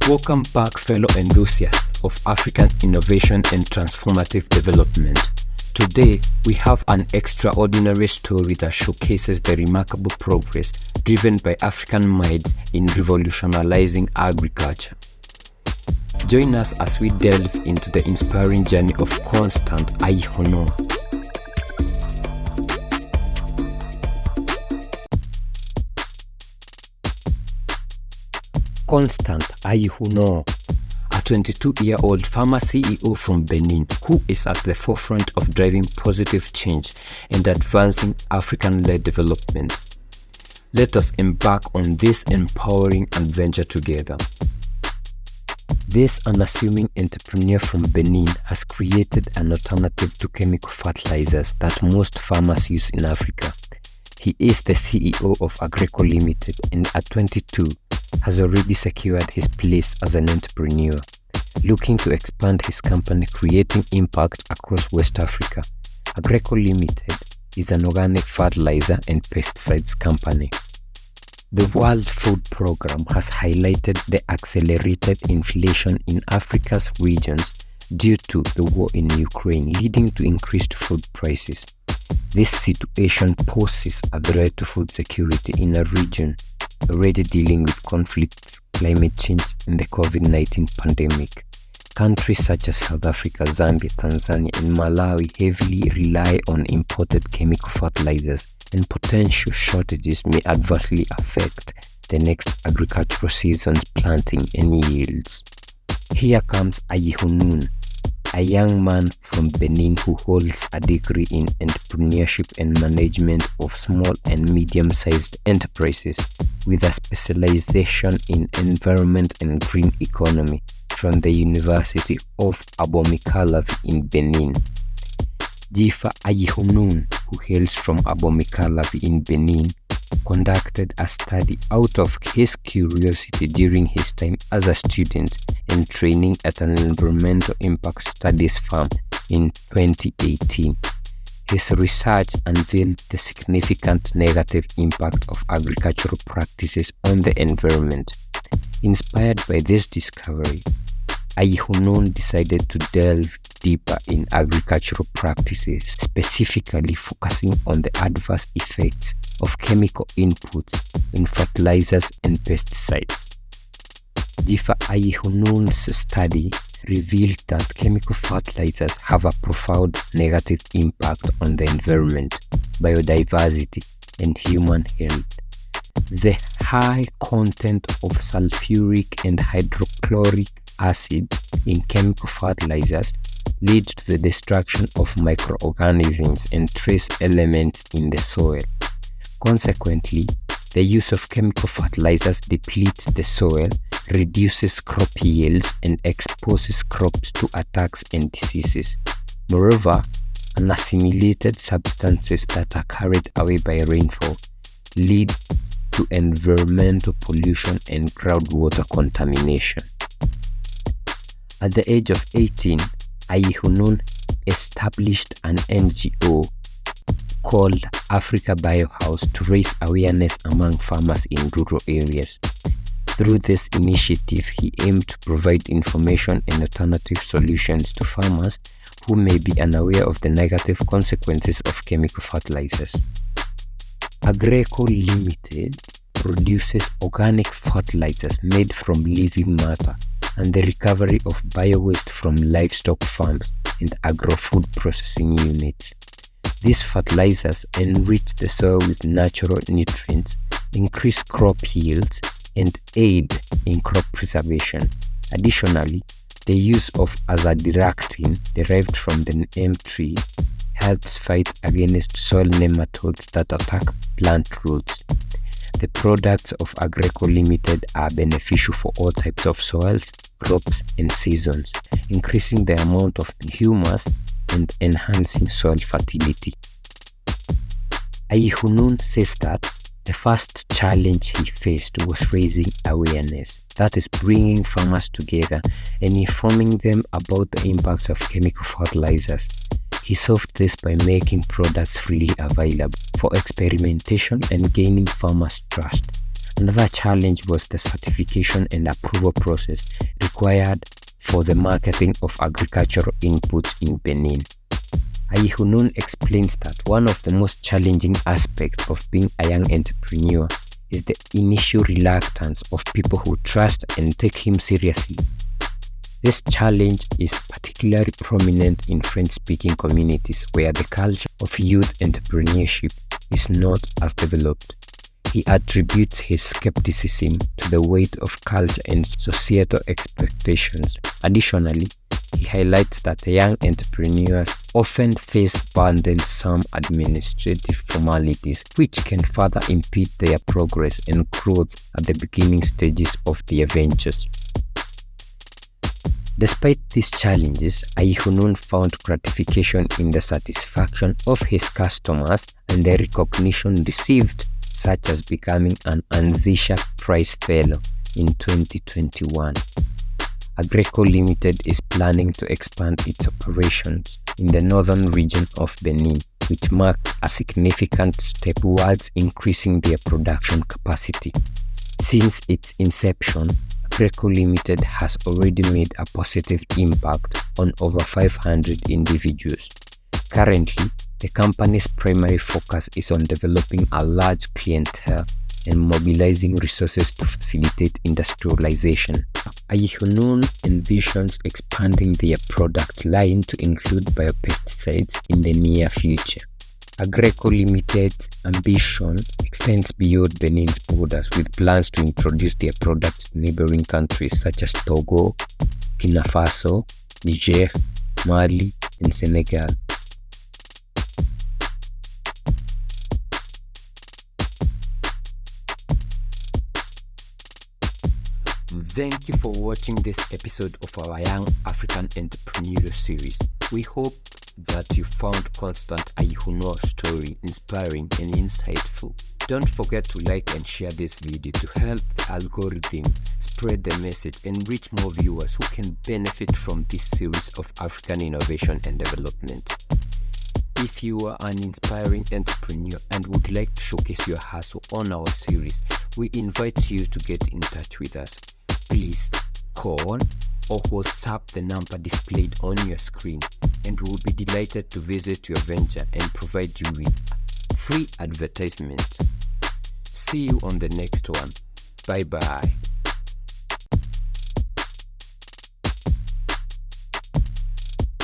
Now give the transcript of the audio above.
Welcome back, fellow enthusiasts of African innovation and transformative development. Today, we have an extraordinary story that showcases the remarkable progress driven by African minds in revolutionizing agriculture. Join us as we delve into the inspiring journey of Constant Ayihounoun. Constant Ayihounoun, a 22-year-old farmer CEO from Benin who is at the forefront of driving positive change and advancing African-led development. Let us embark on this empowering adventure together. This unassuming entrepreneur from Benin has created an alternative to chemical fertilizers that most farmers use in Africa. He is the CEO of Agreco Limited and at 22 has already secured his place as an entrepreneur, looking to expand his company, creating impact across West Africa. Agreco Limited is an organic fertilizer and pesticides company. The World Food Programme has highlighted the accelerated inflation in Africa's regions due to the war in Ukraine, leading to increased food prices. This situation poses a threat to food security in a region already dealing with conflicts, climate change, and the COVID-19 pandemic. Countries such as South Africa, Zambia, Tanzania, and Malawi heavily rely on imported chemical fertilizers, and potential shortages may adversely affect the next agricultural season's planting and yields. Here comes Ayihounoun, a young man from Benin who holds a degree in entrepreneurship and management of small and medium-sized enterprises with a specialization in environment and green economy from the University of Abomey-Calavi in Benin. Jifa Ayihounoun, who hails from Abomey-Calavi in Benin, conducted a study out of his curiosity during his time as a student and training at an environmental impact studies firm in 2018. His research unveiled the significant negative impact of agricultural practices on the environment. Inspired by this discovery, Ayihounoun decided to delve deeper in agricultural practices, specifically focusing on the adverse effects of chemical inputs in fertilizers and pesticides. Jifa Ayihounoun's study revealed that chemical fertilizers have a profound negative impact on the environment, biodiversity, and human health. The high content of sulfuric and hydrochloric acid in chemical fertilizers lead to the destruction of microorganisms and trace elements in the soil. Consequently, the use of chemical fertilizers depletes the soil, reduces crop yields, and exposes crops to attacks and diseases. Moreover, unassimilated substances that are carried away by rainfall lead to environmental pollution and groundwater contamination. At the age of 18, Ayihounoun established an NGO called Africa Biohouse to raise awareness among farmers in rural areas. Through this initiative, he aimed to provide information and alternative solutions to farmers who may be unaware of the negative consequences of chemical fertilizers. Agreco Limited produces organic fertilizers made from living matter and the recovery of biowaste from livestock farms and agro-food processing units. These fertilizers enrich the soil with natural nutrients, increase crop yields, and aid in crop preservation. Additionally, the use of azadirachtin derived from the neem tree helps fight against soil nematodes that attack plant roots. The products of Agreco Limited are beneficial for all types of soils, crops, and seasons, increasing the amount of humus and enhancing soil fertility. Ayihounoun says that the first challenge he faced was raising awareness, that is, bringing farmers together and informing them about the impacts of chemical fertilizers. He solved this by making products freely available for experimentation and gaining farmers' trust. Another challenge was the certification and approval process required for the marketing of agricultural inputs in Benin. Ayihounoun explains that one of the most challenging aspects of being a young entrepreneur is the initial reluctance of people who trust and take him seriously. This challenge is particularly prominent in French-speaking communities where the culture of youth entrepreneurship is not as developed. He attributes his skepticism to the weight of culture and societal expectations. Additionally, he highlights that young entrepreneurs often face burdensome administrative formalities which can further impede their progress and growth at the beginning stages of their ventures. Despite these challenges, Ayihounoun found gratification in the satisfaction of his customers and the recognition received, such as becoming an Anzisha Prize Fellow in 2021. Agreco Limited is planning to expand its operations in the northern region of Benin, which marked a significant step towards increasing their production capacity. Since its inception, Agreco Limited has already made a positive impact on over 500 individuals. Currently, the company's primary focus is on developing a large clientele and mobilizing resources to facilitate industrialization. Ayihounoun envisions expanding their product line to include biopesticides in the near future. Agreco Limited's ambition extends beyond Benin's borders, with plans to introduce their products in neighboring countries such as Togo, Burkina Faso, Niger, Mali, and Senegal. Thank you for watching this episode of our Young African Entrepreneurial series. We hope that you found Constant Ayihounoun's story inspiring and insightful. Don't forget to like and share this video to help the algorithm spread the message and reach more viewers who can benefit from this series of African innovation and development. If you are an inspiring entrepreneur and would like to showcase your hustle on our series, we invite you to get in touch with us. Please call or WhatsApp the number displayed on your screen, and we'll be delighted to visit your venture and provide you with free advertisement. See you on the next one. Bye bye.